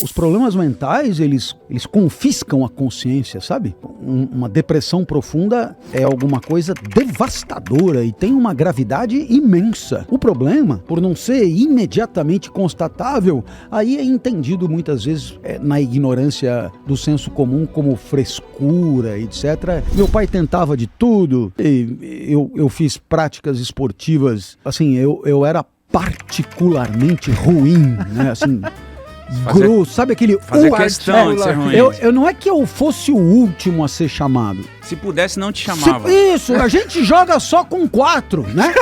Os problemas mentais, eles confiscam a consciência, sabe? Uma depressão profunda é alguma coisa devastadora e tem uma gravidade imensa. O problema, por não ser imediatamente constatável, aí é entendido muitas vezes na ignorância do senso comum como frescura, etc. Meu pai tentava de tudo, e eu fiz práticas esportivas, assim, eu era particularmente ruim, né, assim... Grosso, sabe aquele... Fazer questão de ser ruim. Eu não é que eu fosse o último a ser chamado. Se pudesse, não te chamava. Isso, a gente joga só com 4, né?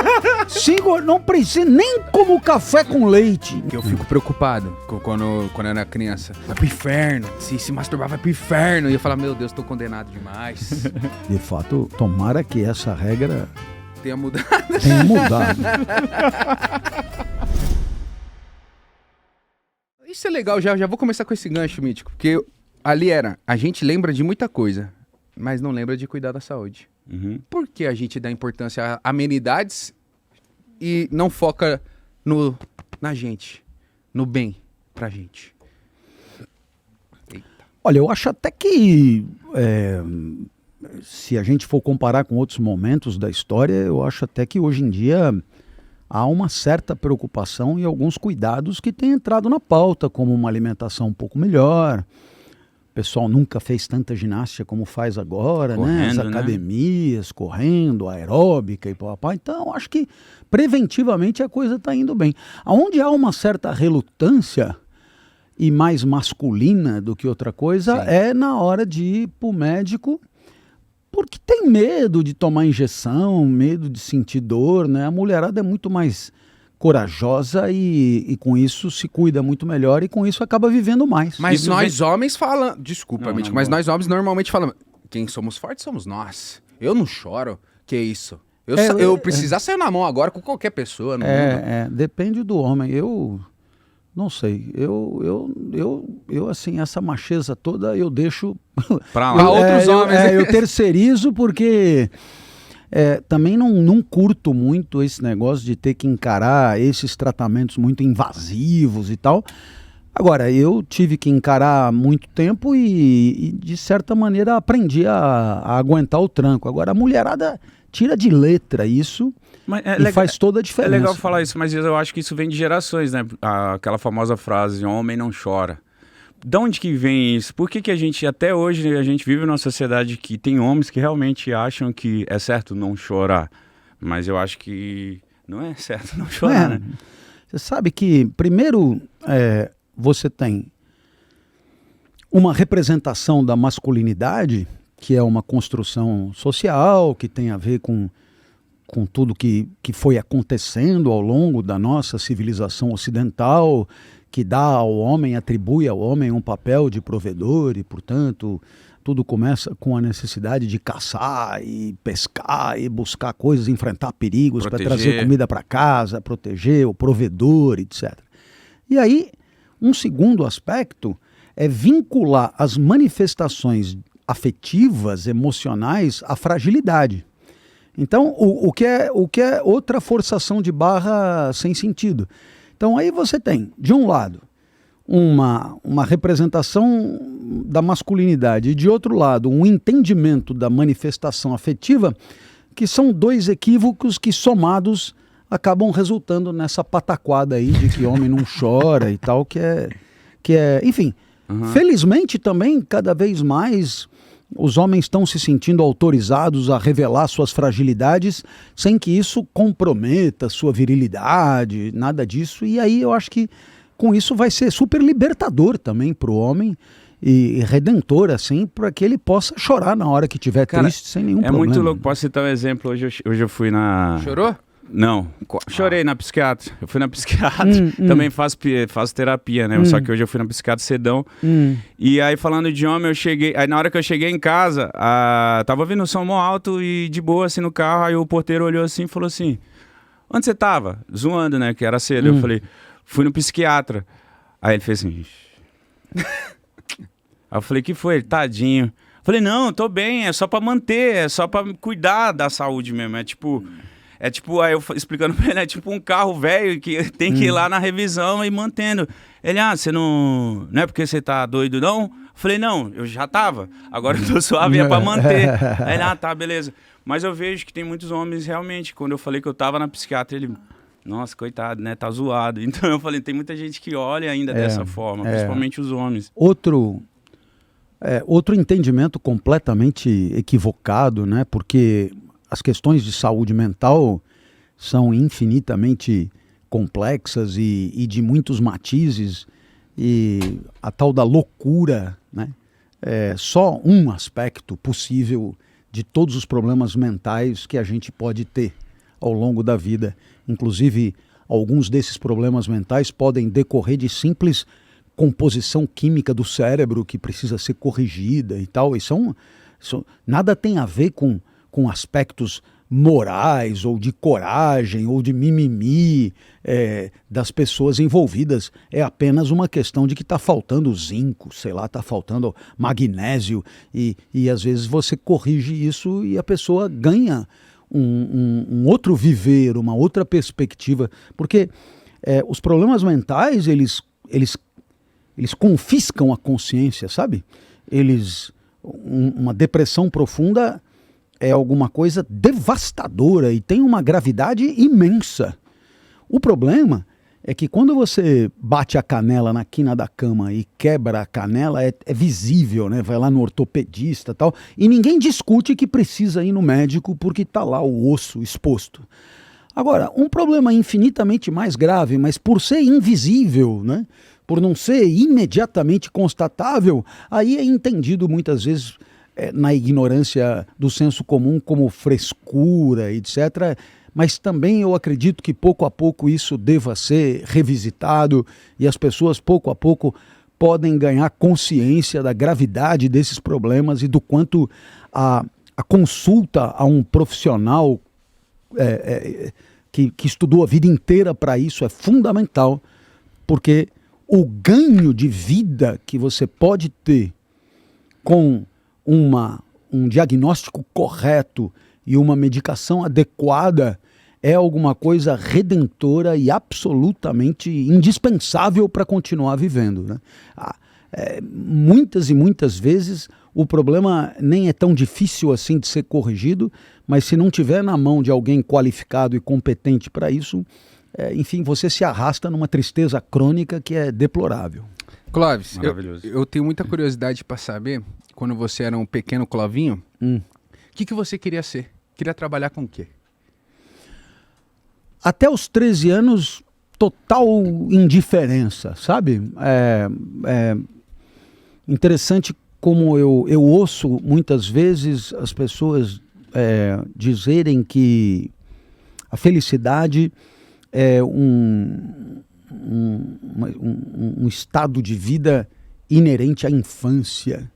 5, não precisa nem como café com leite. Eu fico preocupado quando eu era criança. Vai pro inferno. Se masturbar, vai pro inferno. E eu falo, meu Deus, tô condenado demais. De fato, tomara que essa regra... Tenha mudado. Tenha mudado. Isso é legal, já vou começar com esse gancho, Mítico, porque ali a gente lembra de muita coisa, mas não lembra de cuidar da saúde. Uhum. Por que a gente dá importância a amenidades e não foca na gente, no bem pra gente? Eita. Olha, eu acho até que, se a gente for comparar com outros momentos da história, eu acho até que hoje em dia... há uma certa preocupação e alguns cuidados que têm entrado na pauta, como uma alimentação um pouco melhor. O pessoal nunca fez tanta ginástica como faz agora, né? As academias, correndo, aeróbica e papá. Então, acho que preventivamente a coisa está indo bem. Onde há uma certa relutância e mais masculina do que outra coisa, é na hora de ir para o médico, porque tem medo de tomar injeção, medo de sentir dor, né? A mulherada é muito mais corajosa e com isso se cuida muito melhor e com isso acaba vivendo mais. Mas nós homens falamos... Desculpa, Mítico, mas nós homens normalmente falamos... Quem somos fortes somos nós. Eu não choro. Que isso? Eu precisar sair na mão agora com qualquer pessoa no mundo. Depende do homem. Eu... não sei, eu assim, essa macheza toda eu deixo para outros homens. Eu terceirizo porque também não curto muito esse negócio de ter que encarar esses tratamentos muito invasivos e tal. Agora, eu tive que encarar há muito tempo e de certa maneira aprendi a aguentar o tranco. Agora, a mulherada tira de letra isso... Mas faz toda a diferença. É legal falar isso, mas eu acho que isso vem de gerações, né? Aquela famosa frase, homem não chora. De onde que vem isso? Por que a gente, até hoje, a gente vive numa sociedade que tem homens que realmente acham que é certo não chorar. Mas eu acho que não é certo não chorar, né? Você sabe que, primeiro, você tem uma representação da masculinidade, que é uma construção social, que tem a ver com tudo que foi acontecendo ao longo da nossa civilização ocidental, que dá ao homem, atribui ao homem um papel de provedor e, portanto, tudo começa com a necessidade de caçar e pescar e buscar coisas, enfrentar perigos para trazer comida para casa, proteger o provedor, etc. E aí, um segundo aspecto é vincular as manifestações afetivas, emocionais, à fragilidade. Então, o que é outra forçação de barra sem sentido. Então, aí você tem, de um lado, uma representação da masculinidade e, de outro lado, um entendimento da manifestação afetiva, que são dois equívocos que, somados, acabam resultando nessa pataquada aí de que homem não chora e tal, que é enfim, felizmente também, cada vez mais... os homens estão se sentindo autorizados a revelar suas fragilidades sem que isso comprometa sua virilidade, nada disso. E aí eu acho que com isso vai ser super libertador também para o homem e redentor, assim, para que ele possa chorar na hora que estiver triste sem nenhum problema. É muito louco. Posso citar um exemplo? Hoje eu fui na... Chorou? Não, chorei na psiquiatra. Eu fui na psiquiatra, também faço terapia, né? Só que hoje eu fui na psiquiatra cedão. E aí, falando de homem, eu cheguei... Aí, na hora que eu cheguei em casa, tava ouvindo o som mó alto e de boa, assim, no carro. Aí o porteiro olhou assim e falou assim... Onde você tava? Zoando, né? Que era cedo. Eu falei, fui no psiquiatra. Aí ele fez assim... Aí eu falei, que foi? Ele, tadinho. Eu falei, não, tô bem, é só pra manter, é só pra cuidar da saúde mesmo. É tipo... É tipo, aí eu explicando pra ele, é tipo um carro velho que tem que ir lá na revisão e mantendo. Ele, você não é porque você tá doido, não? Eu falei, não, eu já tava. Agora eu tô suave, é pra manter. Aí ele, tá, beleza. Mas eu vejo que tem muitos homens, realmente, quando eu falei que eu tava na psiquiatra, ele... Nossa, coitado, né? Tá zoado. Então eu falei, tem muita gente que olha ainda dessa forma, principalmente os homens. Outro entendimento completamente equivocado, né? Porque as questões de saúde mental são infinitamente complexas e de muitos matizes, e a tal da loucura, né? É só um aspecto possível de todos os problemas mentais que a gente pode ter ao longo da vida. Inclusive, alguns desses problemas mentais podem decorrer de simples composição química do cérebro que precisa ser corrigida e tal. Nada tem a ver com aspectos morais ou de coragem ou de mimimi das pessoas envolvidas. É apenas uma questão de que está faltando zinco, sei lá, está faltando magnésio e às vezes você corrige isso e a pessoa ganha um outro viver, uma outra perspectiva, porque os problemas mentais, eles confiscam a consciência, sabe? Uma depressão profunda é alguma coisa devastadora e tem uma gravidade imensa. O problema é que quando você bate a canela na quina da cama e quebra a canela, é visível, né? Vai lá no ortopedista e tal, e ninguém discute que precisa ir no médico porque está lá o osso exposto. Agora, um problema infinitamente mais grave, mas por ser invisível, né? Por não ser imediatamente constatável, aí é entendido muitas vezes na ignorância do senso comum como frescura, etc., mas também eu acredito que pouco a pouco isso deva ser revisitado e as pessoas pouco a pouco podem ganhar consciência da gravidade desses problemas e do quanto a consulta a um profissional que estudou a vida inteira para isso é fundamental, porque o ganho de vida que você pode ter com um diagnóstico correto e uma medicação adequada é alguma coisa redentora e absolutamente indispensável para continuar vivendo, né? Muitas e muitas vezes o problema nem é tão difícil assim de ser corrigido, mas se não tiver na mão de alguém qualificado e competente para isso, enfim, você se arrasta numa tristeza crônica que é deplorável. Clóvis, eu tenho muita curiosidade para saber, quando você era um pequeno Clovinho, o que você queria ser? Queria trabalhar com o quê? Até os 13 anos, total indiferença, sabe? Interessante como eu ouço muitas vezes as pessoas dizerem que a felicidade é um estado de vida inerente à infância.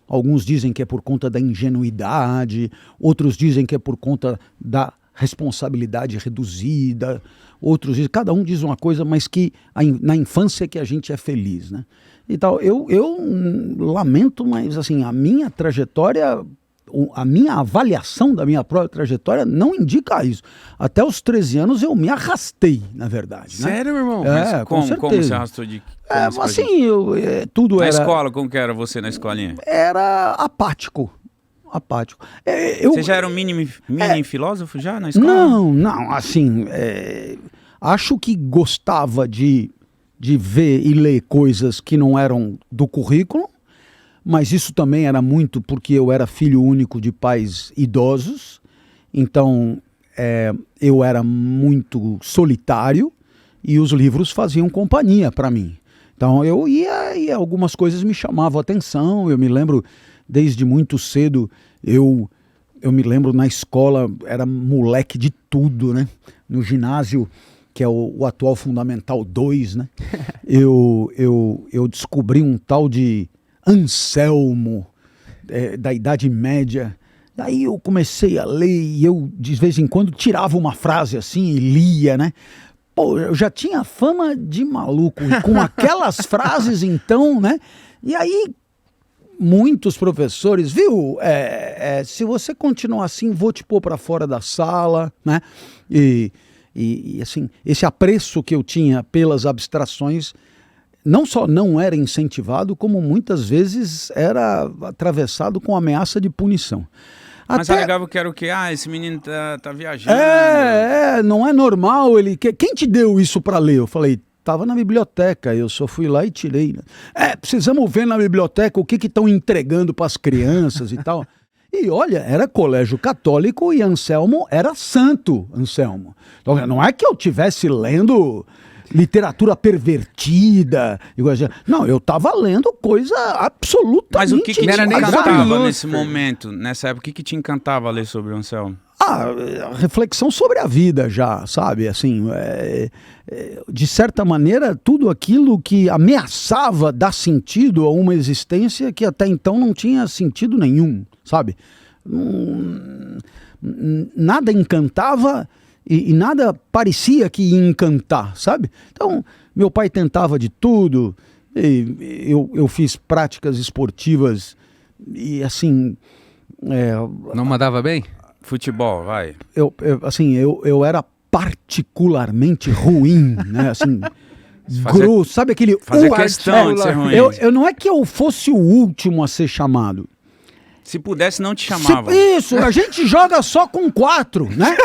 Alguns dizem que é por conta da ingenuidade, outros dizem que é por conta da responsabilidade reduzida, outros dizem, cada um diz uma coisa, mas que na infância é que a gente é feliz, né? E tal. Eu lamento, mas assim, a minha trajetória, a minha avaliação da minha própria trajetória não indica isso. Até os 13 anos eu me arrastei, na verdade. Sério, meu irmão? Mas como você arrastou de... assim, tudo na era... Na escola, como que era você na escolinha? Era apático. Você já era um mini filósofo já na escola? Não, assim, acho que gostava de ver e ler coisas que não eram do currículo, mas isso também era muito porque eu era filho único de pais idosos, então eu era muito solitário e os livros faziam companhia para mim. Então eu ia e algumas coisas me chamavam a atenção. Eu me lembro desde muito cedo, eu me lembro na escola, era moleque de tudo, né? No ginásio, que é o atual Fundamental 2, né? eu descobri um tal de Anselmo, da Idade Média. Daí eu comecei a ler e eu, de vez em quando, tirava uma frase assim e lia, né? Pô, eu já tinha fama de maluco com aquelas frases, então, né? E aí, muitos professores, viu? Se você continuar assim, vou te pôr para fora da sala, né? E assim, esse apreço que eu tinha pelas abstrações não só não era incentivado, como muitas vezes era atravessado com ameaça de punição. Mas alegava que era o quê? Esse menino tá viajando. Não é normal. Quem te deu isso para ler? Eu falei, estava na biblioteca, eu só fui lá e tirei. Precisamos ver na biblioteca o que estão entregando para as crianças e tal. E olha, era colégio católico e Anselmo era santo, Anselmo. Então, não é que eu estivesse lendo literatura pervertida. Não, eu estava lendo coisa absolutamente... Mas o que te encantava nesse momento, nessa época? O que te encantava ler sobre o Anselmo? A reflexão sobre a vida já, sabe? Assim, de certa maneira, tudo aquilo que ameaçava dar sentido a uma existência que até então não tinha sentido nenhum, sabe? Nada encantava e nada parecia que ia encantar, sabe? Então, meu pai tentava de tudo, eu fiz práticas esportivas e assim... Não mandava bem? Futebol, vai. Eu era particularmente ruim, né? Assim, grosso, sabe aquele... Fazer questão de ser ruim. Não é que eu fosse o último a ser chamado. Se pudesse, não te chamava. Isso, a gente joga só com 4, né?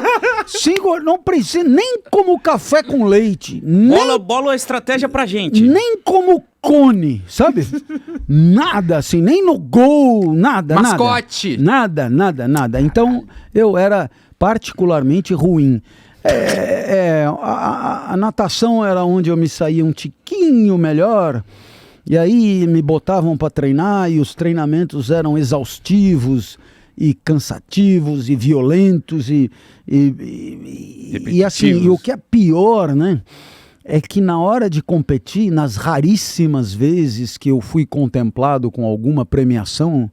5, não precisa nem como café com leite. Bola é estratégia pra gente. Nem como cone, sabe? Nada assim, nem no gol, nada. Mascote. Nada. Então, eu era particularmente ruim. A natação era onde eu me saía um tiquinho melhor. E aí me botavam para treinar e os treinamentos eram exaustivos e cansativos e violentos e assim, e o que é pior, né, é que na hora de competir, nas raríssimas vezes que eu fui contemplado com alguma premiação,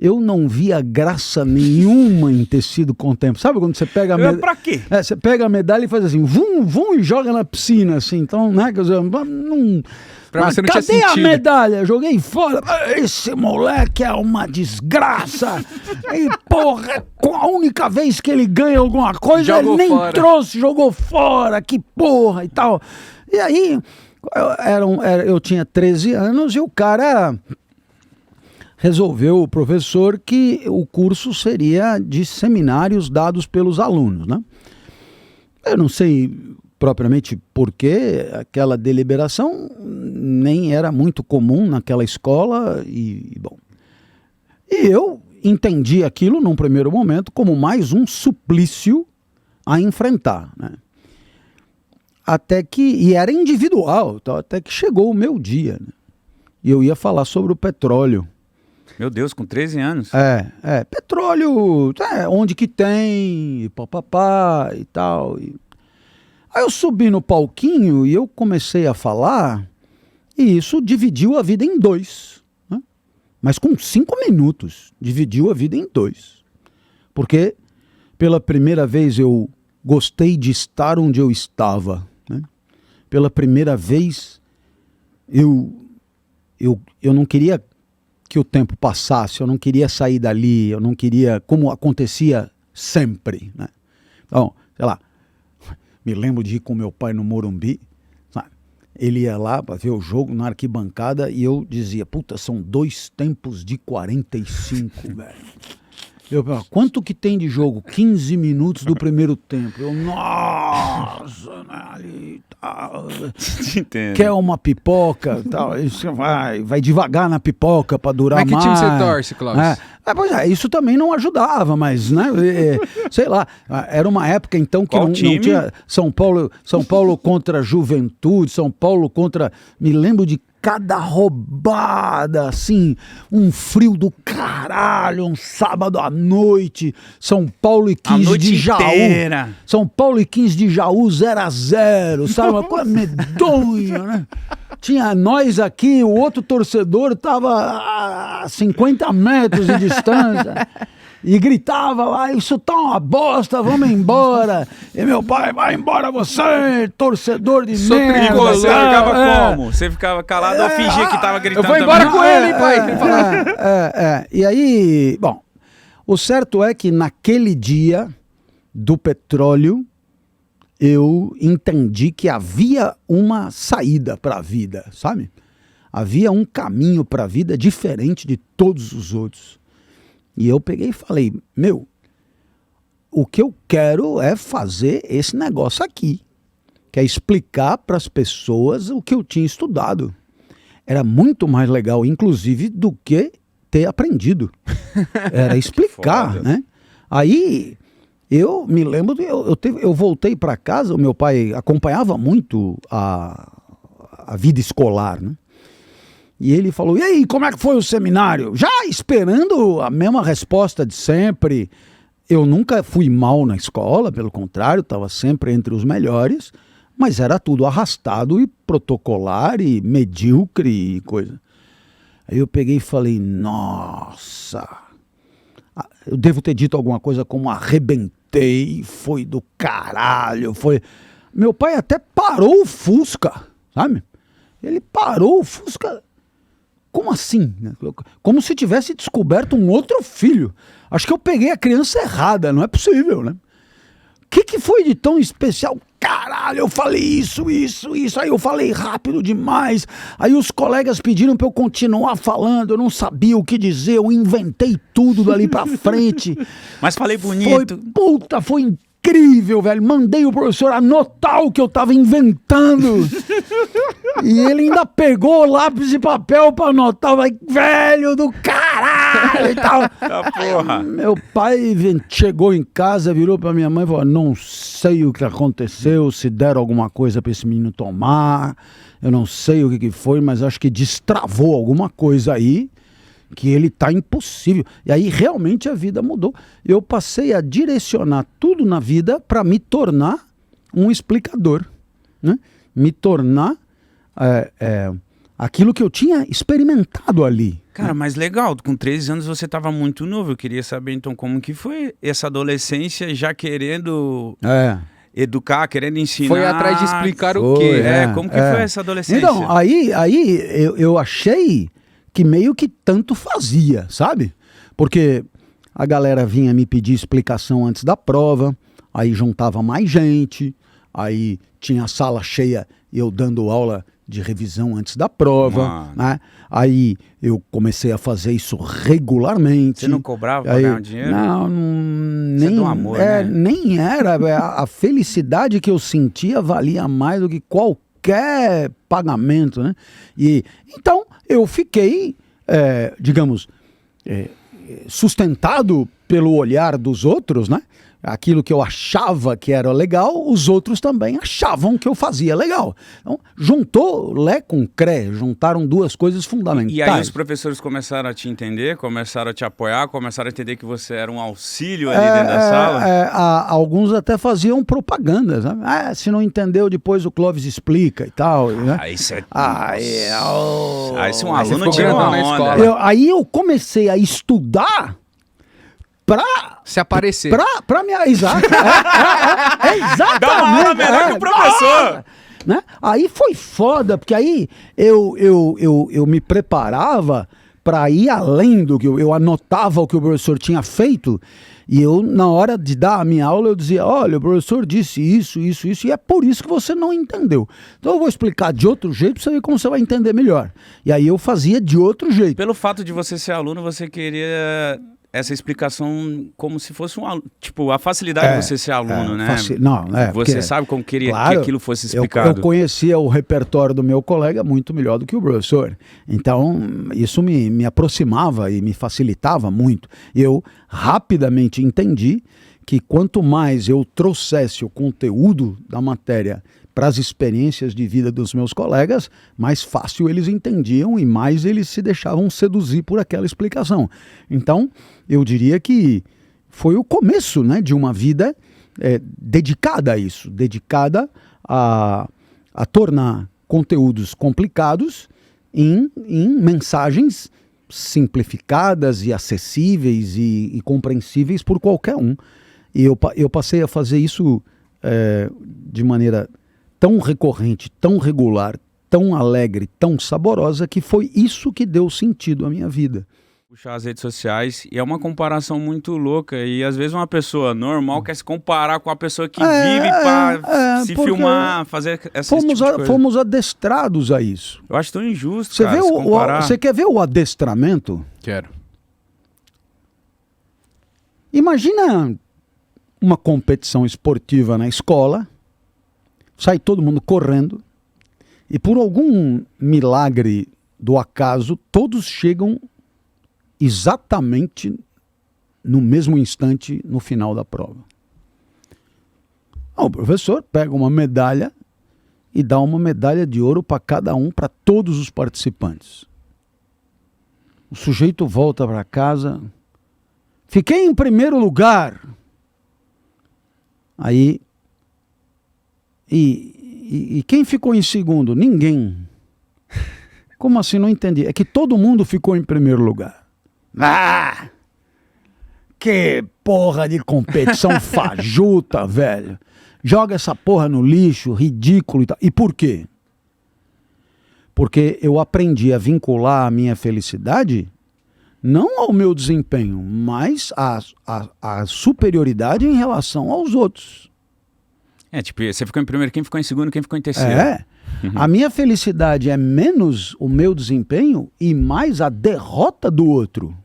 eu não via graça nenhuma em ter sido contemplado. Sabe quando você pega a medalha? Pra quê? Você pega a medalha e faz assim, vum, e joga na piscina, assim. Então, né, quer dizer, não... Mas cadê a medalha? Joguei fora. Esse moleque é uma desgraça. E, porra, a única vez que ele ganha alguma coisa, ele nem trouxe, jogou fora. Que porra e tal. E aí, eu tinha 13 anos e o cara resolveu, o professor, que o curso seria de seminários dados pelos alunos, né? Eu não sei propriamente porque aquela deliberação nem era muito comum naquela escola e eu entendi aquilo num primeiro momento como mais um suplício a enfrentar, né? E era individual, até que chegou o meu dia, né? E eu ia falar sobre o petróleo. Meu Deus, com 13 anos? Petróleo, onde que tem, papapá e tal. Aí eu subi no palquinho e eu comecei a falar, e isso dividiu a vida em 2. Né? Mas com 5 minutos, dividiu a vida em 2. Porque pela primeira vez eu gostei de estar onde eu estava. Né? Pela primeira vez eu não queria que o tempo passasse, eu não queria sair dali, eu não queria, como acontecia sempre. Né? Então, sei lá, me lembro de ir com meu pai no Morumbi, sabe? Ele ia lá para ver o jogo na arquibancada e eu dizia, puta, são 2 tempos de 45, velho. Eu pergunto, quanto que tem de jogo? 15 minutos do primeiro tempo. Eu, nossa, ali, tal. Quer uma pipoca? Tal. Isso vai devagar na pipoca para durar mais. Mas que time você torce, Cláudio? Pois isso também não ajudava, mas, né, sei lá, era uma época então que não tinha São Paulo contra Juventude, São Paulo contra, me lembro de cada roubada, assim, um frio do caralho, um sábado à noite, São Paulo e 15 de Jaú. Inteira. São Paulo e 15 de Jaú 0-0, sabe? Uma coisa medonha, né? Tinha nós aqui, o outro torcedor estava a 50 metros de distância. e gritava lá, isso tá uma bosta, vamos embora. E meu pai, vai embora você, torcedor de merda. Você ficava como? Você ficava calado ou fingia que tava gritando? Eu vou embora com ele, pai. E aí, bom, o certo é que naquele dia do petróleo, eu entendi que havia uma saída para a vida, sabe? Havia um caminho para a vida diferente de todos os outros. E eu peguei e falei, o que eu quero é fazer esse negócio aqui, que é explicar para as pessoas o que eu tinha estudado. Era muito mais legal, inclusive, do que ter aprendido. Era explicar, né? Aí... eu me lembro, eu voltei para casa, o meu pai acompanhava muito a vida escolar, né? E ele falou, e aí, como é que foi o seminário? Já esperando a mesma resposta de sempre. Eu nunca fui mal na escola, pelo contrário, estava sempre entre os melhores, mas era tudo arrastado e protocolar e medíocre e coisa. Aí eu peguei e falei, nossa... eu devo ter dito alguma coisa como arrebentei, foi do caralho, foi... Meu pai até parou o Fusca, sabe? Ele parou o Fusca... Como assim? Como se tivesse descoberto um outro filho. Acho que eu peguei a criança errada, não é possível, né? O que foi de tão especial? Caralho, eu falei isso. Aí eu falei rápido demais. Aí os colegas pediram pra eu continuar falando. Eu não sabia o que dizer. Eu inventei tudo dali pra frente. Mas falei bonito. Foi incrível, velho. Mandei o professor anotar o que eu tava inventando. E ele ainda pegou lápis e papel pra anotar. Eu falei, velho do caralho e tal. Porra. Meu pai chegou em casa, virou pra minha mãe e falou, não sei o que aconteceu, se deram alguma coisa pra esse menino tomar, eu não sei o que foi, mas acho que destravou alguma coisa aí, que ele tá impossível. E aí realmente a vida mudou. Eu passei a direcionar tudo na vida para me tornar um explicador, né? Me tornar aquilo que eu tinha experimentado ali. Cara, mas legal, com 13 anos você estava muito novo. Eu queria saber então como que foi essa adolescência já querendo educar, querendo ensinar. Foi atrás de explicar o quê? Como que foi essa adolescência? Então, aí eu achei que meio que tanto fazia, sabe? Porque a galera vinha me pedir explicação antes da prova, aí juntava mais gente, aí tinha a sala cheia e eu dando aula de revisão antes da prova, né? Aí eu comecei a fazer isso regularmente. Você não cobrava para ganhar dinheiro? Não, nem, é do amor, né? Nem era. A felicidade que eu sentia valia mais do que qualquer pagamento, né? E então eu fiquei, digamos, sustentado pelo olhar dos outros, né? Aquilo que eu achava que era legal, os outros também achavam que eu fazia legal. Então, juntou Lé com Cré, juntaram duas coisas fundamentais. E aí os professores começaram a te entender, começaram a te apoiar, começaram a entender que você era um auxílio ali dentro da sala? Alguns até faziam propaganda, sabe? Se não entendeu, depois o Clóvis explica e tal. Né? Isso é... Aí se um aluno tirou uma onda. Aí eu comecei a estudar pra se aparecer. Pra me... Exato. Exatamente. Dá uma aula melhor que o professor. Né? Aí foi foda, porque aí eu me preparava para ir além do que eu anotava o que o professor tinha feito, e eu, na hora de dar a minha aula, eu dizia, olha, o professor disse isso, e é por isso que você não entendeu. Então eu vou explicar de outro jeito para você ver como você vai entender melhor. E aí eu fazia de outro jeito. Pelo fato de você ser aluno, você queria... essa explicação como se fosse um aluno. Tipo, a facilidade de você ser aluno, né? Você sabe como queria que aquilo fosse explicado. Eu conhecia o repertório do meu colega muito melhor do que o professor. Então, isso me aproximava e me facilitava muito. Eu rapidamente entendi que quanto mais eu trouxesse o conteúdo da matéria para as experiências de vida dos meus colegas, mais fácil eles entendiam e mais eles se deixavam seduzir por aquela explicação. Então, eu diria que foi o começo, né, de uma vida dedicada a isso, dedicada a tornar conteúdos complicados em mensagens simplificadas e acessíveis e compreensíveis por qualquer um. E eu passei a fazer isso de maneira tão recorrente, tão regular, tão alegre, tão saborosa, que foi isso que deu sentido à minha vida. Puxar as redes sociais, e é uma comparação muito louca, e às vezes uma pessoa normal quer se comparar com a pessoa que vive para se filmar, fazer essa tipo de coisa. Fomos adestrados a isso. Eu acho tão injusto, cara, você quer ver o adestramento? Quero. Imagina uma competição esportiva na escola, sai todo mundo correndo, e por algum milagre do acaso, todos chegam exatamente no mesmo instante no final da prova. O professor pega uma medalha e dá uma medalha de ouro para cada um, para todos os participantes. O sujeito volta para casa, fiquei em primeiro lugar. Aí, e quem ficou em segundo? Ninguém. Como assim? Não entendi. É que todo mundo ficou em primeiro lugar. Ah! Que porra de competição fajuta, velho. Joga essa porra no lixo, ridículo e tal. E por quê? Porque eu aprendi a vincular a minha felicidade não ao meu desempenho, mas à superioridade em relação aos outros. Tipo, você ficou em primeiro, quem ficou em segundo, quem ficou em terceiro. A minha felicidade é menos o meu desempenho e mais a derrota do outro.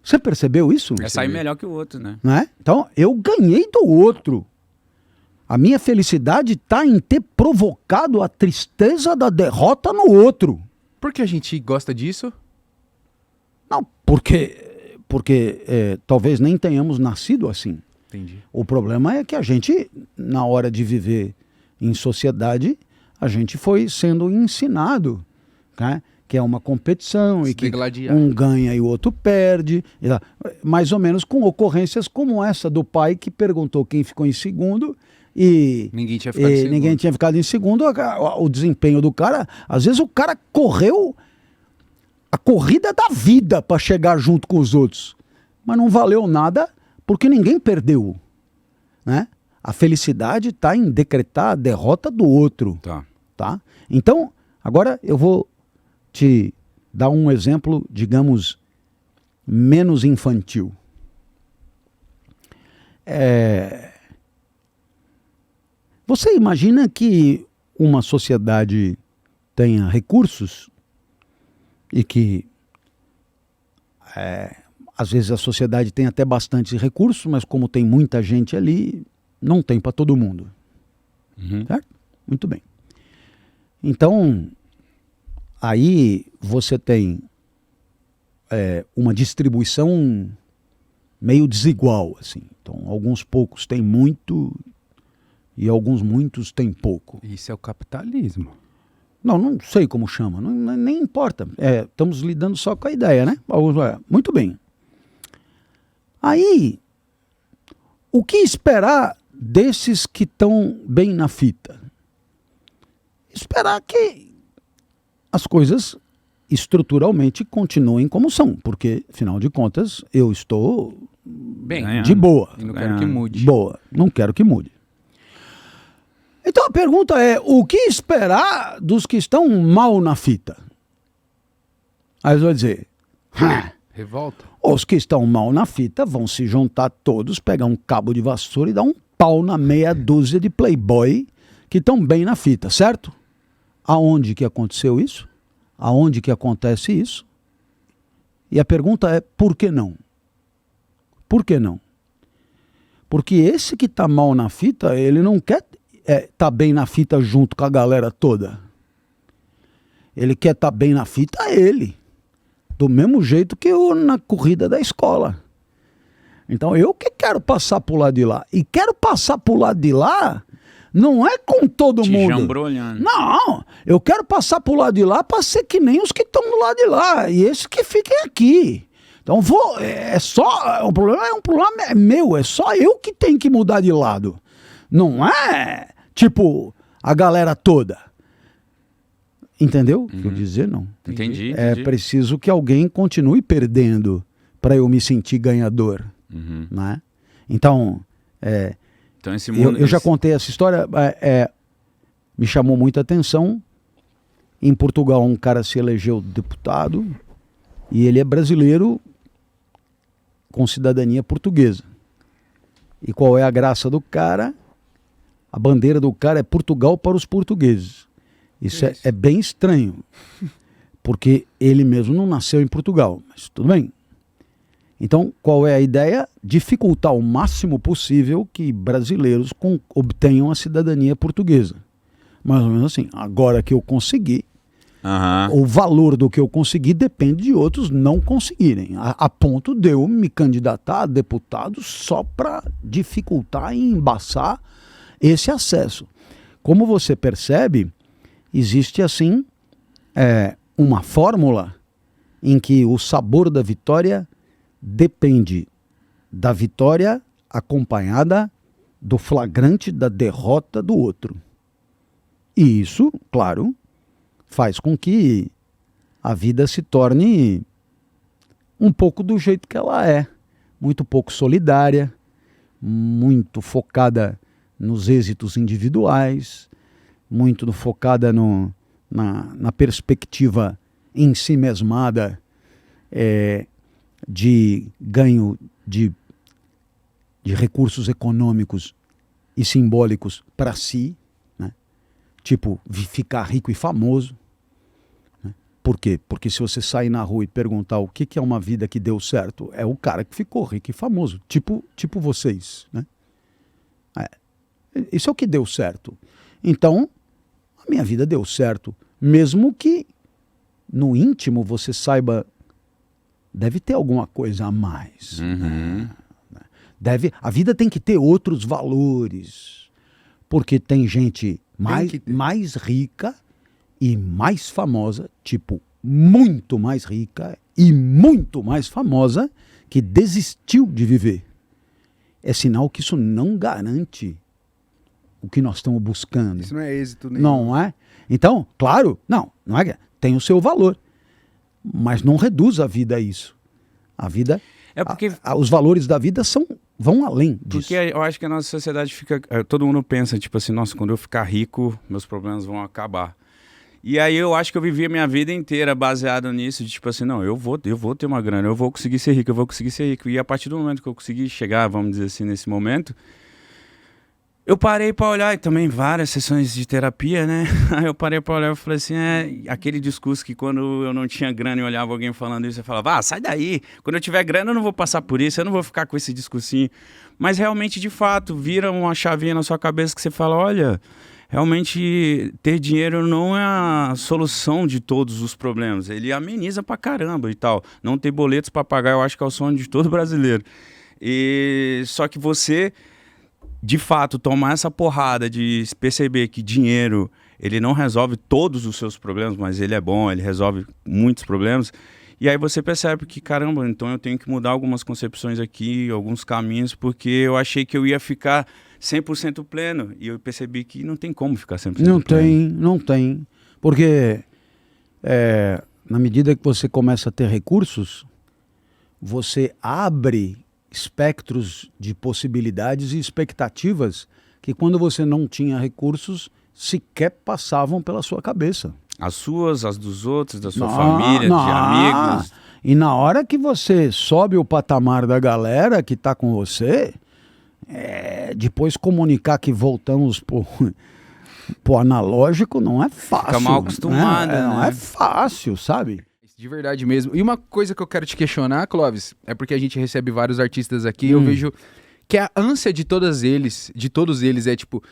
Você percebeu isso? É sair melhor que o outro, né? Não é? Então, eu ganhei do outro. A minha felicidade está em ter provocado a tristeza da derrota no outro. Por que a gente gosta disso? Não, porque talvez nem tenhamos nascido assim. Entendi. O problema é que a gente, na hora de viver em sociedade, a gente foi sendo ensinado, né? Que é uma competição e que um ganha e o outro perde. Mais ou menos com ocorrências como essa do pai que perguntou quem ficou em segundo e ninguém tinha ficado em segundo. O desempenho do cara, às vezes o cara correu a corrida da vida para chegar junto com os outros, mas não valeu nada porque ninguém perdeu, né? A felicidade está em decretar a derrota do outro. Tá? Então, agora eu vou te dar um exemplo, digamos, menos infantil. Você imagina que uma sociedade tenha recursos e que às vezes a sociedade tem até bastante recursos, mas como tem muita gente ali, não tem para todo mundo. Certo? Muito bem. Então, aí você tem uma distribuição meio desigual, assim. Então, alguns poucos têm muito e alguns muitos têm pouco. Isso é o capitalismo. Não sei como chama, nem importa. Estamos lidando só com a ideia, né? Muito bem. Aí, o que esperar desses que estão bem na fita? Esperar que as coisas estruturalmente continuem como são, porque, afinal de contas, eu estou bem de boa. E não quero que mude. Boa, não quero que mude. Então a pergunta é, o que esperar dos que estão mal na fita? Aí eu vou dizer, revolta. Os que estão mal na fita vão se juntar todos, pegar um cabo de vassoura e dar um pau na meia dúzia de playboy que estão bem na fita, certo? Aonde que aconteceu isso? Aonde que acontece isso? E a pergunta é, por que não? Por que não? Porque esse que está mal na fita, ele não quer tá bem na fita junto com a galera toda. Ele quer estar bem na fita ele. Do mesmo jeito que eu na corrida da escola. Então eu que quero passar pro lado de lá. E quero passar pro lado de lá não é com todo mundo. Jambrolhando. Não, eu quero passar pro lado de lá para ser que nem os que estão do lado de lá. E esses que fiquem aqui. Então o problema é meu, é só eu que tenho que mudar de lado. Não é tipo a galera toda. Entendeu o que eu dizer? Não. Entendi. É preciso que alguém continue perdendo para eu me sentir ganhador. Né? Então, então esse mundo, eu já contei essa história, me chamou muita atenção. Em Portugal, um cara se elegeu deputado e ele é brasileiro com cidadania portuguesa. E qual é a graça do cara? A bandeira do cara é Portugal para os portugueses. Isso é bem estranho, porque ele mesmo não nasceu em Portugal, mas tudo bem. Então, qual é a ideia? Dificultar o máximo possível que brasileiros obtenham a cidadania portuguesa. Mais ou menos assim, agora que eu consegui, o valor do que eu consegui depende de outros não conseguirem, a ponto de eu me candidatar a deputado só para dificultar e embaçar esse acesso. Como você percebe, existe assim uma fórmula em que o sabor da vitória depende da vitória acompanhada do flagrante da derrota do outro. E isso, claro, faz com que a vida se torne um pouco do jeito que ela é. Muito pouco solidária, muito focada nos êxitos individuais, muito focada na perspectiva em si mesmada de ganho de recursos econômicos e simbólicos para si, né? Tipo, ficar rico e famoso. Né? Por quê? Porque se você sair na rua e perguntar o que é uma vida que deu certo, é o cara que ficou rico e famoso, tipo vocês. Né? Isso é o que deu certo. Então, a minha vida deu certo, mesmo que no íntimo você saiba, deve ter alguma coisa a mais. Né? A vida tem que ter outros valores, porque tem gente mais rica e mais famosa, tipo, muito mais rica e muito mais famosa, que desistiu de viver. É sinal que isso não garante o que nós estamos buscando. Isso não é êxito nenhum. Não é? Então, claro, não é, tem o seu valor, mas não reduz a vida a isso. A vida, os valores da vida vão além disso. Porque eu acho que a nossa sociedade fica, todo mundo pensa, tipo assim, nossa, quando eu ficar rico, meus problemas vão acabar. E aí eu acho que eu vivi a minha vida inteira baseado nisso, de tipo assim, não, eu vou ter uma grana, eu vou conseguir ser rico, eu vou conseguir ser rico. E a partir do momento que eu consegui chegar, vamos dizer assim, nesse momento, eu parei para olhar, e também várias sessões de terapia, né? Aí eu parei para olhar e falei assim, aquele discurso que quando eu não tinha grana e olhava alguém falando isso, eu falava, sai daí, quando eu tiver grana eu não vou passar por isso, eu não vou ficar com esse discursinho. Mas realmente, de fato, vira uma chavinha na sua cabeça que você fala, olha, realmente ter dinheiro não é a solução de todos os problemas, ele ameniza pra caramba e tal. Não ter boletos para pagar, eu acho que é o sonho de todo brasileiro. E só que você, de fato, tomar essa porrada de perceber que dinheiro, ele não resolve todos os seus problemas, mas ele é bom, ele resolve muitos problemas. E aí você percebe que, caramba, então eu tenho que mudar algumas concepções aqui, alguns caminhos, porque eu achei que eu ia ficar 100% pleno. E eu percebi que não tem como ficar 100% pleno. Não tem. Porque na medida que você começa a ter recursos, você abre espectros de possibilidades e expectativas que quando você não tinha recursos sequer passavam pela sua cabeça. As suas, as dos outros, da sua família, de amigos. E na hora que você sobe o patamar da galera que está com você, depois comunicar que voltamos pro analógico não é fácil. Fica mal acostumado, né? Não é fácil, sabe? De verdade mesmo. E uma coisa que eu quero te questionar, Clóvis, é porque a gente recebe vários artistas aqui, eu vejo que a ânsia de todos eles é tipo,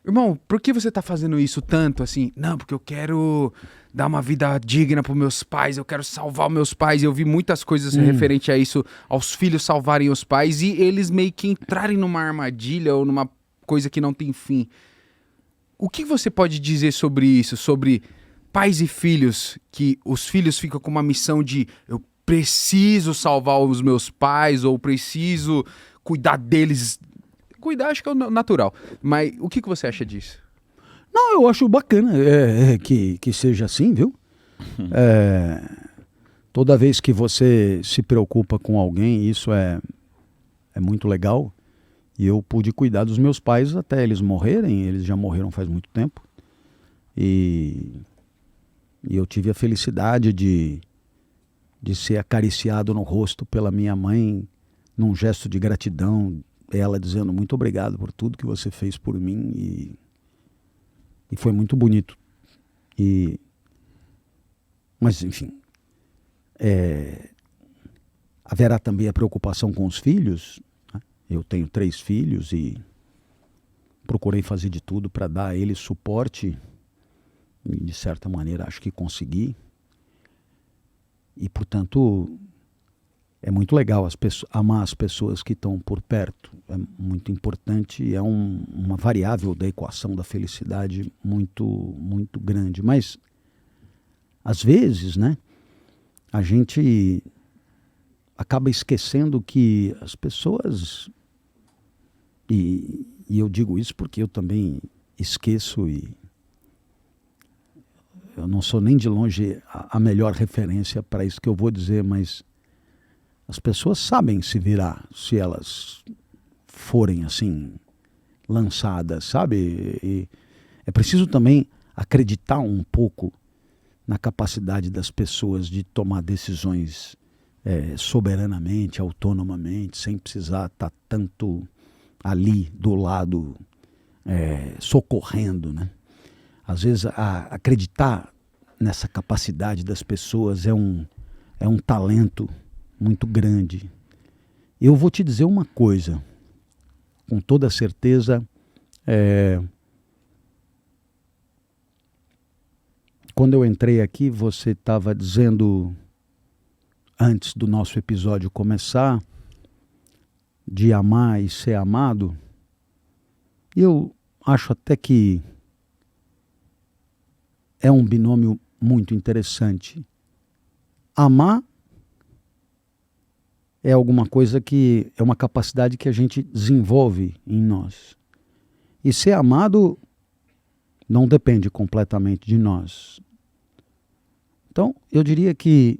irmão, por que você tá fazendo isso tanto assim? Não, porque eu quero dar uma vida digna pros meus pais, eu quero salvar os meus pais. Eu vi muitas coisas referente a isso, aos filhos salvarem os pais e eles meio que entrarem numa armadilha ou numa coisa que não tem fim. O que você pode dizer sobre isso, sobre pais e filhos, que os filhos ficam com uma missão de eu preciso salvar os meus pais ou preciso cuidar deles? Cuidar acho que é o natural, mas o que você acha disso? Não, eu acho bacana que seja assim, viu? Toda vez que você se preocupa com alguém, isso é muito legal. E eu pude cuidar dos meus pais até eles morrerem. Eles já morreram faz muito tempo. E eu tive a felicidade de ser acariciado no rosto pela minha mãe num gesto de gratidão. Ela dizendo muito obrigado por tudo que você fez por mim. E foi muito bonito. Mas, enfim, haverá também a preocupação com os filhos. Né? Eu tenho 3 filhos e procurei fazer de tudo para dar a eles suporte. E, de certa maneira, acho que consegui. E, portanto, é muito legal amar as pessoas que estão por perto. É muito importante, é uma variável da equação da felicidade muito, muito grande. Mas, às vezes, né, a gente acaba esquecendo que as pessoas... E eu digo isso porque eu também esqueço e... Eu não sou nem de longe a melhor referência para isso que eu vou dizer, mas as pessoas sabem se virar se elas forem assim lançadas, sabe? E é preciso também acreditar um pouco na capacidade das pessoas de tomar decisões soberanamente, autonomamente, sem precisar estar tanto ali do lado socorrendo, né? Às vezes, acreditar nessa capacidade das pessoas é um talento muito grande. Eu vou te dizer uma coisa, com toda certeza, quando eu entrei aqui, você estava dizendo, antes do nosso episódio começar, de amar e ser amado. Eu acho até que é um binômio muito interessante. Amar é alguma coisa que é uma capacidade que a gente desenvolve em nós. E ser amado não depende completamente de nós. Então, eu diria que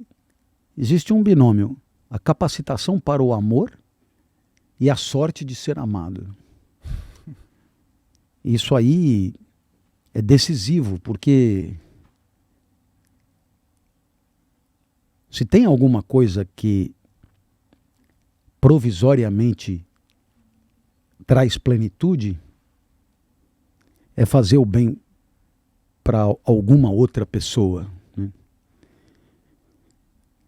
existe um binômio, a capacitação para o amor e a sorte de ser amado. Isso aí é decisivo, porque se tem alguma coisa que provisoriamente traz plenitude, é fazer o bem para alguma outra pessoa. Né?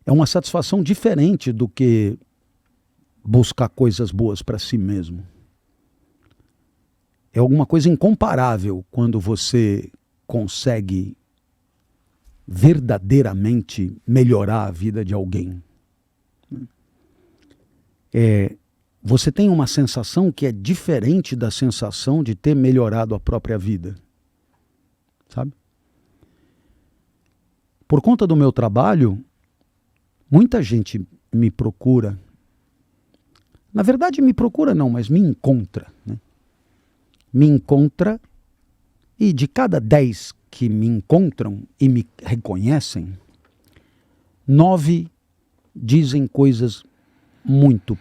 É uma satisfação diferente do que buscar coisas boas para si mesmo. É alguma coisa incomparável quando você consegue verdadeiramente melhorar a vida de alguém. Você tem uma sensação que é diferente da sensação de ter melhorado a própria vida. Sabe? Por conta do meu trabalho, muita gente me procura. Na verdade, me procura não, mas me encontra, né? Me encontra, e de cada 10 que me encontram e me reconhecem, 9 dizem coisas muito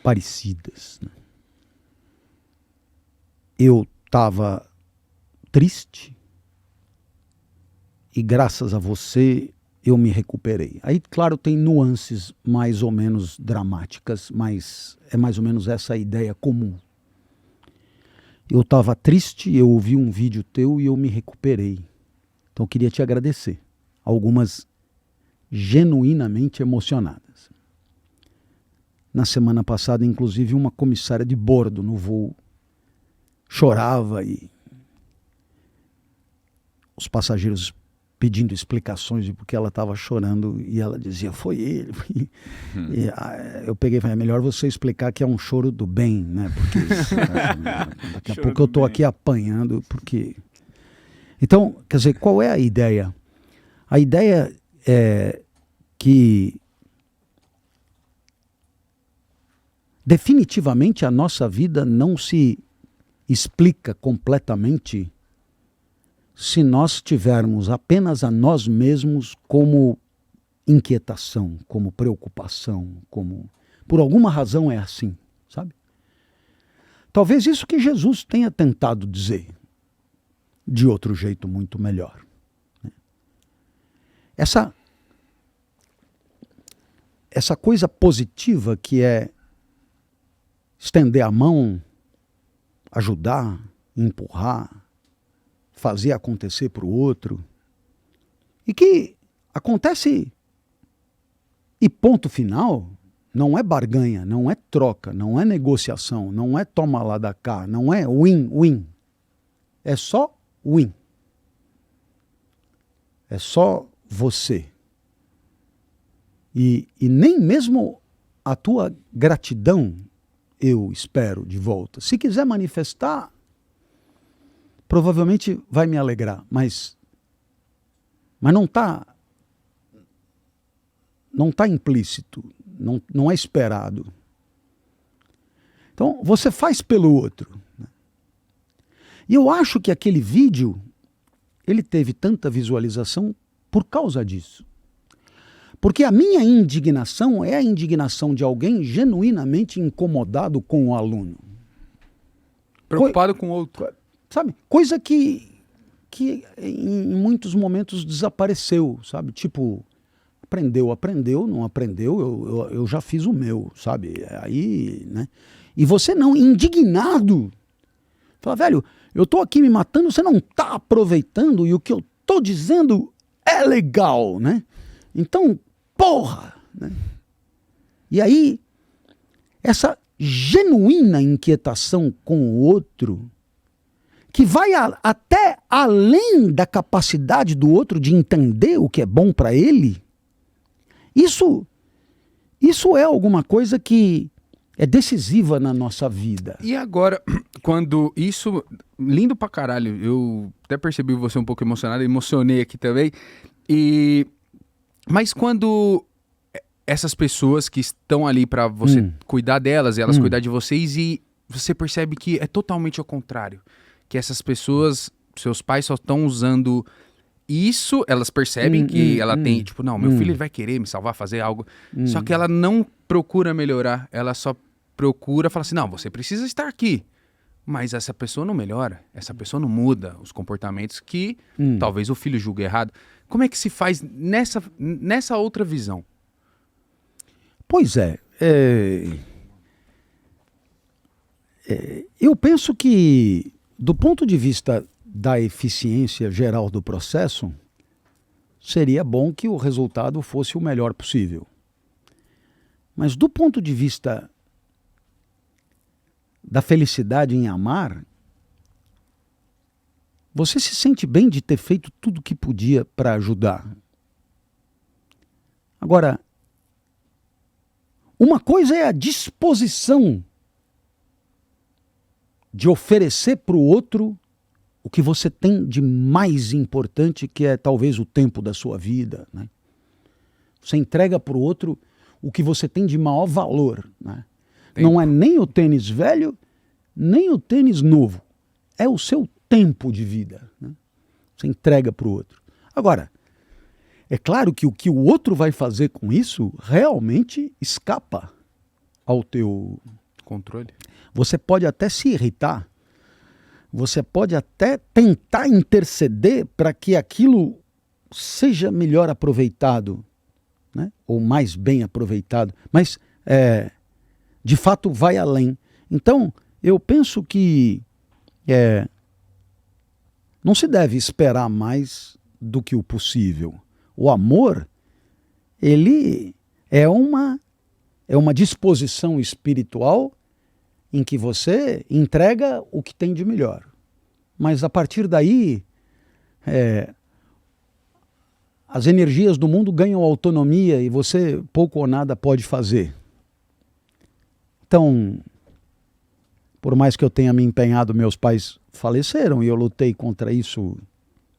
parecidas. Né? Eu estava triste e graças a você eu me recuperei. Aí, claro, tem nuances mais ou menos dramáticas, mas é mais ou menos essa a ideia comum. Eu estava triste, eu ouvi um vídeo teu e eu me recuperei. Então eu queria te agradecer. Algumas genuinamente emocionadas. Na semana passada, inclusive, uma comissária de bordo no voo chorava e os passageiros pedindo explicações de por que ela estava chorando e ela dizia, foi ele. E eu peguei e falei, é melhor você explicar que é um choro do bem, né? Porque daqui a pouco eu estou aqui apanhando, porque... Então, quer dizer, qual é a ideia? A ideia é que definitivamente a nossa vida não se explica completamente se nós tivermos apenas a nós mesmos como inquietação, como preocupação, como... Por alguma razão é assim, sabe? Talvez isso que Jesus tenha tentado dizer, de outro jeito muito melhor. Essa coisa positiva que é estender a mão, ajudar, empurrar, fazer acontecer para o outro, e que acontece e ponto final, não é barganha, não é troca, não é negociação, não é toma lá da cá, não é win-win, é só win. É só você. E nem mesmo a tua gratidão eu espero de volta. Se quiser manifestar, provavelmente vai me alegrar, mas não está implícito, não é esperado. Então, você faz pelo outro. E eu acho que aquele vídeo, ele teve tanta visualização por causa disso. Porque a minha indignação é a indignação de alguém genuinamente incomodado com o aluno. Preocupado com o outro. Sabe? Coisa que em muitos momentos desapareceu, sabe? Tipo, aprendeu, não aprendeu, eu já fiz o meu, sabe? Aí, né? E você não, indignado, fala, velho, eu tô aqui me matando, você não tá aproveitando e o que eu tô dizendo é legal, né? Então, porra! Né? E aí, essa genuína inquietação com o outro, que vai até além da capacidade do outro de entender o que é bom para ele, isso é alguma coisa que é decisiva na nossa vida. E agora, quando isso... Lindo pra caralho. Eu até percebi você um pouco emocionado, emocionei aqui também. Mas quando essas pessoas que estão ali pra você cuidar delas, e elas cuidar de vocês, e você percebe que é totalmente ao contrário. Que essas pessoas, seus pais só estão usando isso, elas percebem que ela tem, tipo, não, meu filho ele vai querer me salvar, fazer algo. Só que ela não procura melhorar, ela só procura falar assim, não, você precisa estar aqui. Mas essa pessoa não melhora, essa pessoa não muda os comportamentos que talvez o filho julgue errado. Como é que se faz nessa outra visão? Pois é, eu penso que, do ponto de vista da eficiência geral do processo, seria bom que o resultado fosse o melhor possível. Mas do ponto de vista da felicidade em amar, você se sente bem de ter feito tudo o que podia para ajudar. Agora, uma coisa é a disposição de oferecer para o outro o que você tem de mais importante, que é talvez o tempo da sua vida. Né? Você entrega para o outro o que você tem de maior valor. Né? Não é nem o tênis velho, nem o tênis novo. É o seu tempo de vida. Né? Você entrega para o outro. Agora, é claro que o que o outro vai fazer com isso realmente escapa ao teu controle. Você pode até se irritar, você pode até tentar interceder para que aquilo seja melhor aproveitado, né? Ou mais bem aproveitado, mas de fato vai além. Então, eu penso que não se deve esperar mais do que o possível. O amor, ele é uma disposição espiritual em que você entrega o que tem de melhor. Mas a partir daí, as energias do mundo ganham autonomia e você pouco ou nada pode fazer. Então, por mais que eu tenha me empenhado, meus pais faleceram e eu lutei contra isso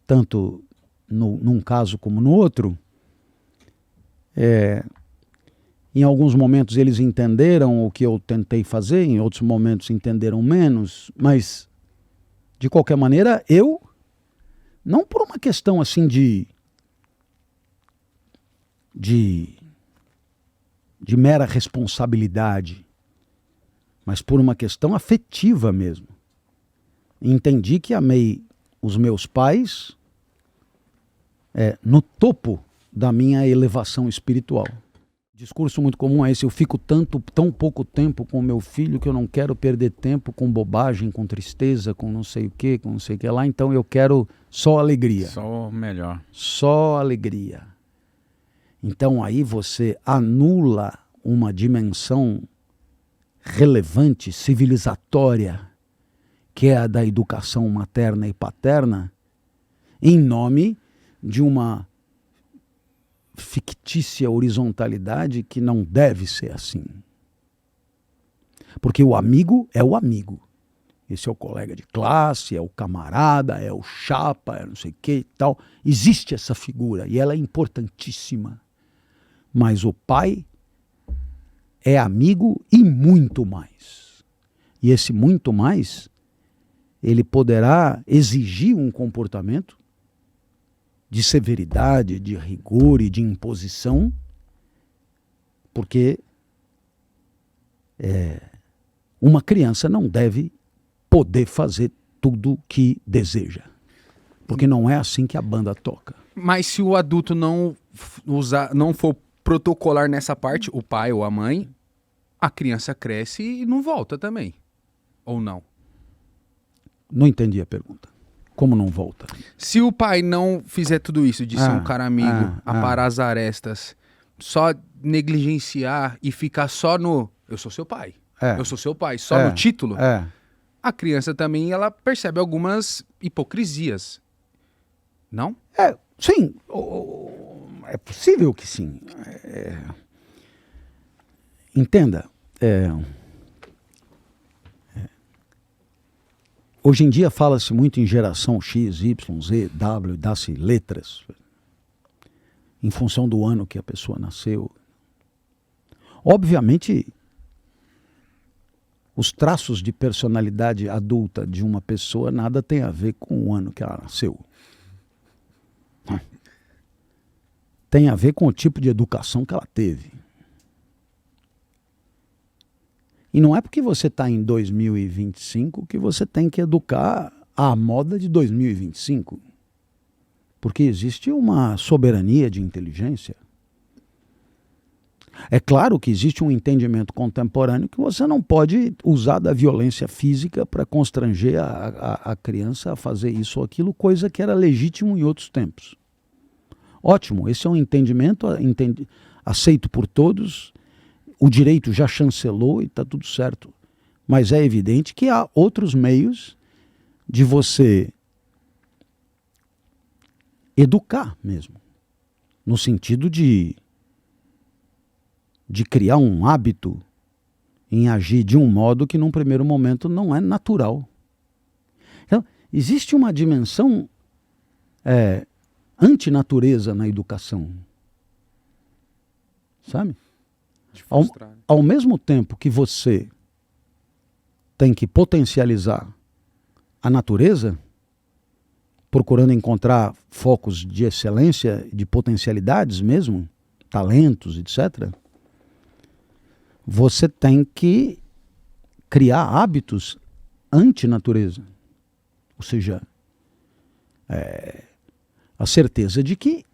tanto num caso como no outro. Em alguns momentos eles entenderam o que eu tentei fazer, em outros momentos entenderam menos, mas, de qualquer maneira, eu Não por uma questão assim de mera responsabilidade, mas por uma questão afetiva mesmo. Entendi que amei os meus pais no topo da minha elevação espiritual. Discurso muito comum é esse: eu fico tão pouco tempo com o meu filho que eu não quero perder tempo com bobagem, com tristeza, com não sei o que, com não sei o que lá, então eu quero só alegria. Só o melhor. Só alegria. Então aí você anula uma dimensão relevante, civilizatória, que é a da educação materna e paterna, em nome de uma fictícia horizontalidade que não deve ser assim. Porque o amigo é o amigo. Esse é o colega de classe, é o camarada, é o chapa, é não sei o que e tal. Existe essa figura e ela é importantíssima. Mas o pai é amigo e muito mais. E esse muito mais, ele poderá exigir um comportamento de severidade, de rigor e de imposição, porque uma criança não deve poder fazer tudo o que deseja. Porque não é assim que a banda toca. Mas se o adulto não for protocolar nessa parte, o pai ou a mãe, a criança cresce e não volta também. Ou não? Não entendi a pergunta. Como não volta? Se o pai não fizer tudo isso, de ser um cara amigo, aparar as arestas, só negligenciar e ficar só no eu sou seu pai, eu sou seu pai, só no título, a criança também ela percebe algumas hipocrisias. Não? Sim, é possível que sim. Entenda, hoje em dia fala-se muito em geração X, Y, Z, W, dá-se letras em função do ano que a pessoa nasceu. Obviamente, os traços de personalidade adulta de uma pessoa nada tem a ver com o ano que ela nasceu. Tem a ver com o tipo de educação que ela teve. E não é porque você está em 2025 que você tem que educar à moda de 2025. Porque existe uma soberania de inteligência. É claro que existe um entendimento contemporâneo que você não pode usar da violência física para constranger a criança a fazer isso ou aquilo, coisa que era legítimo em outros tempos. Ótimo, esse é um entendimento aceito por todos. O direito já chancelou e está tudo certo. Mas é evidente que há outros meios de você educar mesmo. No sentido de criar um hábito em agir de um modo que num primeiro momento não é natural. Então, existe uma dimensão antinatureza na educação. Sabe? Ao mesmo tempo que você tem que potencializar a natureza, procurando encontrar focos de excelência, de potencialidades mesmo, talentos, etc., você tem que criar hábitos antinatureza. Ou seja, a certeza de que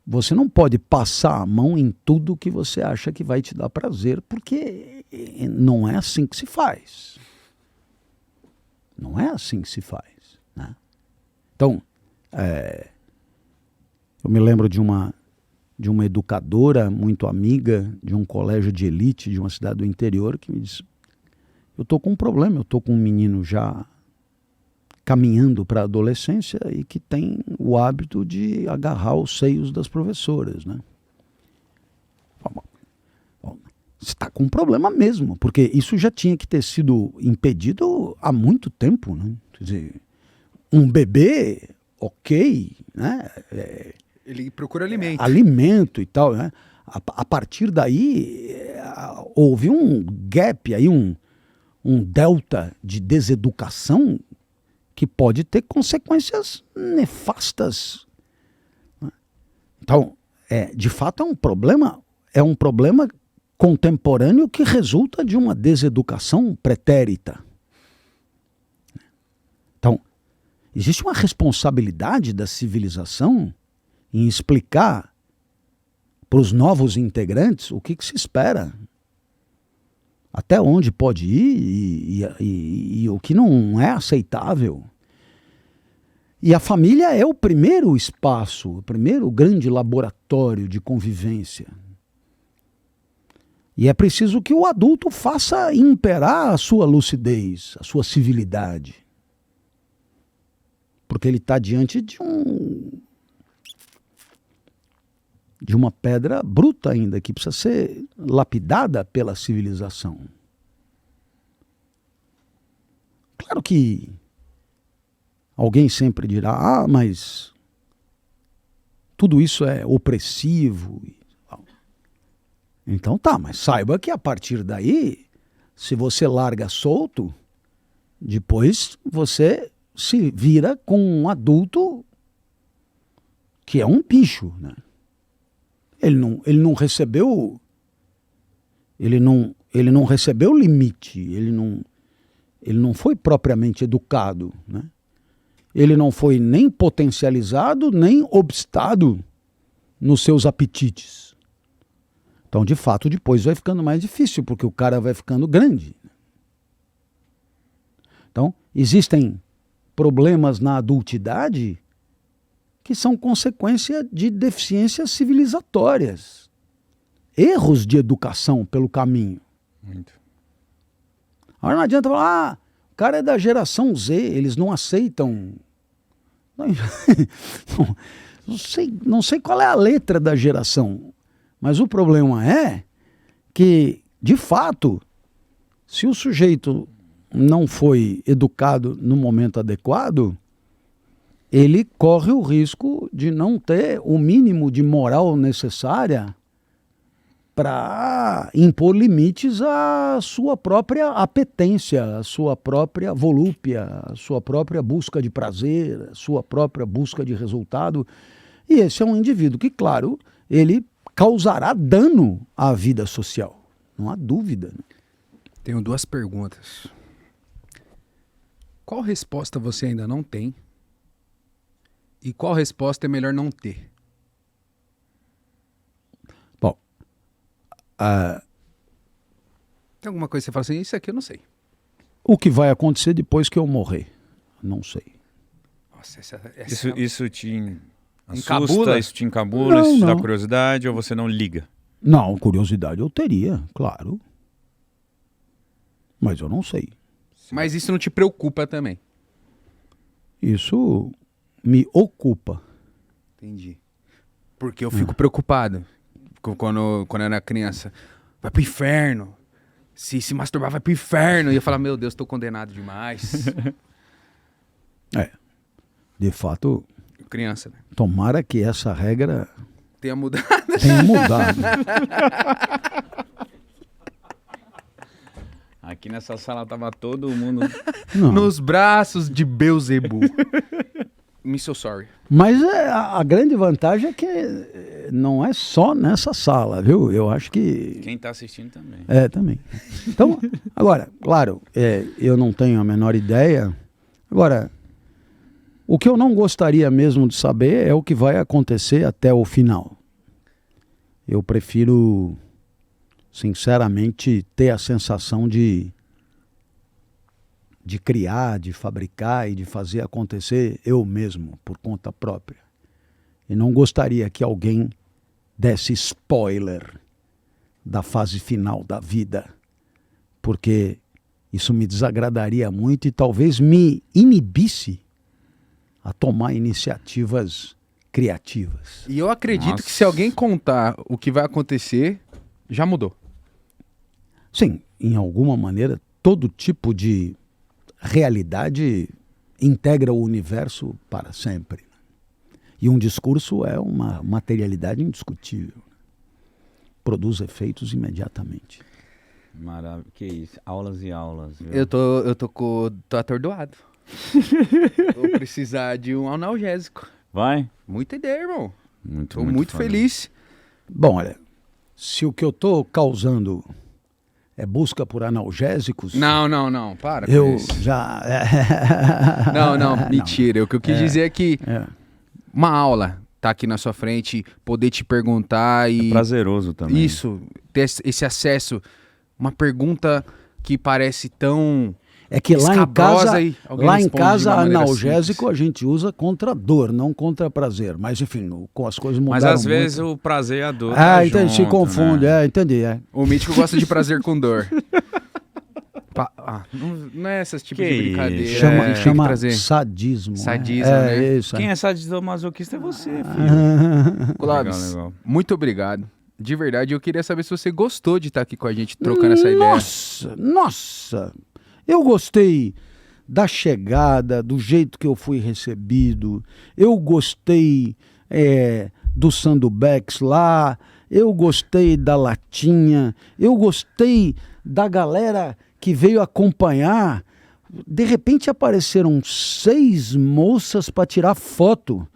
você não pode passar a mão em tudo que você acha que vai te dar prazer, porque não é assim que se faz. Não é assim que se faz. Né? Então, eu me lembro de uma educadora muito amiga de um colégio de elite de uma cidade do interior que me disse: eu estou com um problema, eu estou com um menino já caminhando para a adolescência e que tem o hábito de agarrar os seios das professoras, né? Bom, você está com um problema mesmo, porque isso já tinha que ter sido impedido há muito tempo, né? Quer dizer, um bebê, ok, né? Ele procura alimento. Alimento e tal, né? A partir daí, houve um gap aí, um delta de deseducação que pode ter consequências nefastas. Então, de fato é um problema contemporâneo que resulta de uma deseducação pretérita. Então, existe uma responsabilidade da civilização em explicar para os novos integrantes o que se espera, até onde pode ir e o que não é aceitável. E a família é o primeiro espaço, o primeiro grande laboratório de convivência. E é preciso que o adulto faça imperar a sua lucidez, a sua civilidade. Porque ele está diante de uma pedra bruta ainda, que precisa ser lapidada pela civilização. Claro que alguém sempre dirá, mas tudo isso é opressivo. Então tá, mas saiba que a partir daí, se você larga solto, depois você se vira com um adulto que é um bicho, né? Ele não recebeu limite, ele não foi propriamente educado, né? Ele não foi nem potencializado, nem obstado nos seus apetites. Então, de fato, depois vai ficando mais difícil, porque o cara vai ficando grande. Então, existem problemas na adultidade que são consequência de deficiências civilizatórias. Erros de educação pelo caminho. Muito. Agora não adianta falar, o cara é da geração Z, eles não aceitam. Não sei qual é a letra da geração, mas o problema é que, de fato, se o sujeito não foi educado no momento adequado, ele corre o risco de não ter o mínimo de moral necessária para impor limites à sua própria apetência, à sua própria volúpia, à sua própria busca de prazer, à sua própria busca de resultado. E esse é um indivíduo que, claro, ele causará dano à vida social. Não há dúvida. Tenho 2 perguntas. Qual resposta você ainda não tem? E qual resposta é melhor não ter? Bom, tem alguma coisa que você fala assim, isso aqui eu não sei. o que vai acontecer depois que eu morrer? Não sei. Nossa, Isso te Encabula? assusta, isso te encabula, Não, isso te dá não. curiosidade ou você não liga? Não, curiosidade eu teria, claro. Mas eu não sei. Mas isso não te preocupa também? Isso me ocupa. Entendi. Porque eu fico preocupado quando eu era criança. Vai pro inferno. Se masturbar, vai pro inferno. E eu falo, meu Deus, tô condenado demais. De fato, Criança, né? tomara que essa regra Tenha mudado. tenha mudado. Aqui nessa sala tava todo mundo... Não. Nos braços de Beelzebub. Me so sorry. Mas a grande vantagem é que não é só nessa sala, viu? Eu acho que... Quem tá assistindo também. Também. Então, agora, claro, eu não tenho a menor ideia. Agora, o que eu não gostaria mesmo de saber é o que vai acontecer até o final. Eu prefiro, sinceramente, ter a sensação de criar, de fabricar e de fazer acontecer eu mesmo, por conta própria. E não gostaria que alguém desse spoiler da fase final da vida, porque isso me desagradaria muito e talvez me inibisse a tomar iniciativas criativas. E eu acredito Nossa. que se alguém contar o que vai acontecer, já mudou. Sim, em alguma maneira, todo tipo de realidade integra o universo para sempre. E um discurso é uma materialidade indiscutível. Produz efeitos imediatamente. Maravilha. Que isso. Aulas e aulas. Viu? Eu tô atordoado. Vou precisar de um analgésico. Vai? Muita ideia, irmão. Muito, Tô muito foda. feliz. Bom, olha, se o que eu tô causando é busca por analgésicos, Não, para com eu isso. já... Não, mentira. O que eu quis dizer é que É. uma aula tá aqui na sua frente, poder te perguntar e... É prazeroso também. Isso, ter esse acesso. Uma pergunta que parece tão... É que lá em escabrosa casa, e alguém responde de uma maneira analgésico simples. a gente usa contra dor, não contra prazer. Mas enfim, com as coisas mudaram Mas às vezes muito. o prazer e a dor. Entendi, se junto, confunde, né? entendi. É. O mítico gosta de prazer com dor. Não é esse tipo Que de brincadeira. isso? Chama, a gente tem que chama trazer. sadismo. Sadismo, é, né? É isso. Quem é sadomasoquista é você, filho. Clóvis, Legal. muito obrigado. De verdade, eu queria saber se você gostou de estar aqui com a gente trocando essa ideia. Nossa, eu gostei da chegada, do jeito que eu fui recebido. Eu gostei do Sandubex lá. Eu gostei da latinha. Eu gostei da galera que veio acompanhar. De repente apareceram 6 moças para tirar foto.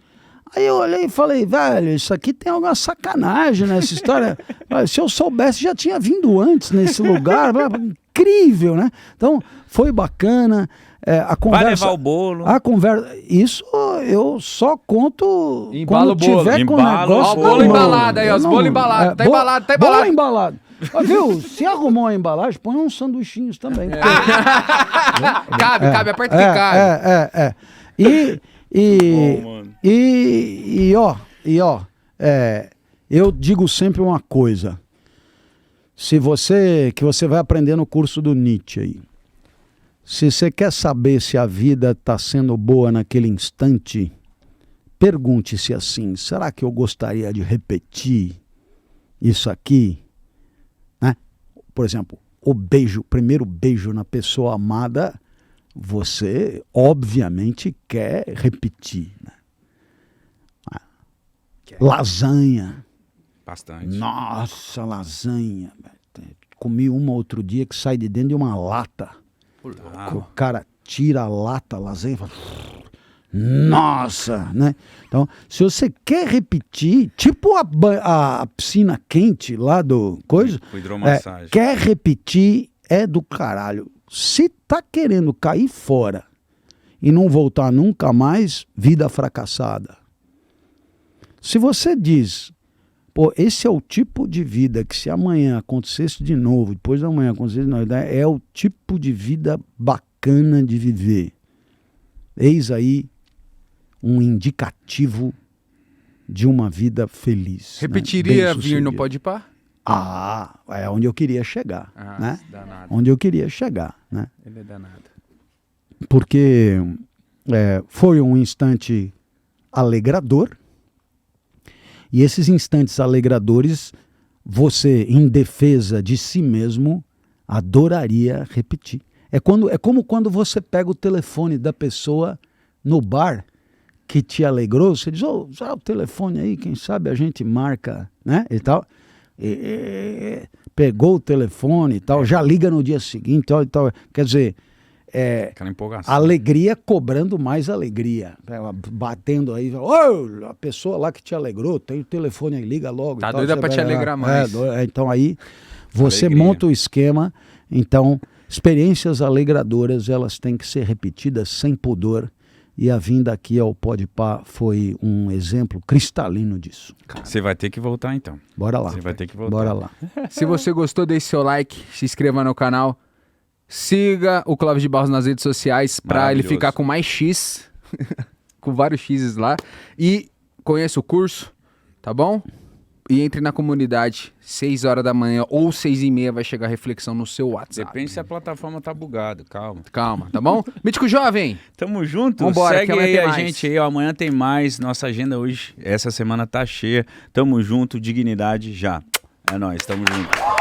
Aí eu olhei e falei, velho, isso aqui tem alguma sacanagem nessa história. Se eu soubesse, já tinha vindo antes nesse lugar. Incrível, né? Então, foi bacana. A conversa, Vai levar o bolo. A conversa, isso eu só conto Embala quando o bolo. tiver com o Embala o negócio. Ó, o bolo. bolo na mão. embalado aí, ó. Os Eu bolo não- embalado. Tá bo- embalado, tá Bolo embalado. embalado. Ó, viu? Se arrumou a embalagem, põe uns sanduichinhos também. Cabe, aperta que cabe. E, Bom, mano. eu digo sempre uma coisa. Que você vai aprender no curso do Nietzsche aí. Se você quer saber se a vida está sendo boa naquele instante, pergunte-se assim, será que eu gostaria de repetir isso aqui? Né? Por exemplo, o primeiro beijo na pessoa amada, você obviamente quer repetir. Né? Lasanha. Bastante. Nossa, lasanha. Comi uma outro dia que sai de dentro de uma lata. O cara tira a lata, a lasanha e fala... Nossa, né? Então, se você quer repetir, tipo a piscina quente lá do coisa, Com hidromassagem. quer repetir é do caralho. Se tá querendo cair fora e não voltar nunca mais, vida fracassada. Se você diz, pô, esse é o tipo de vida que se amanhã acontecesse de novo, depois da manhã acontecesse de novo, é o tipo de vida bacana de viver. Eis aí um indicativo de uma vida feliz. Repetiria né? vir no Podpah? É onde eu queria chegar. Né? Danado. Onde eu queria chegar. Né? Ele é danado. Porque foi um instante alegrador. E esses instantes alegradores, você, em defesa de si mesmo, adoraria repetir. É como quando você pega o telefone da pessoa no bar que te alegrou, você diz, já o telefone aí, quem sabe a gente marca, né, e tal. Pegou o telefone e tal, já liga no dia seguinte, e tal. Quer dizer, Aquela empolgação. alegria cobrando mais alegria. Batendo aí, a pessoa lá que te alegrou, tem o telefone aí, liga logo. Tá e tal, doida você pra vai te lá. alegrar mais. Então aí você Alegria. monta o esquema. Então, experiências alegradoras, elas têm que ser repetidas sem pudor. E a vinda aqui ao Podpah foi um exemplo cristalino disso. Você vai ter que voltar então. Bora lá. Você vai ter que voltar. Bora lá. Se você gostou, deixe seu like, se inscreva no canal. Siga o Clóvis de Barros nas redes sociais pra ele Maravilhoso. ficar com mais X. Com vários X's lá. E conheça o curso, tá bom? E entre na comunidade, 6 horas da manhã ou 6h30 vai chegar a reflexão no seu WhatsApp. Depende se a plataforma tá bugada, calma. Calma, tá bom? Mítico Jovem, Tamo junto, Vambora, que segue amanhã aí tem a mais. gente aí, ó, amanhã tem mais, nossa agenda hoje, essa semana tá cheia, tamo junto, dignidade já, é nóis, tamo junto.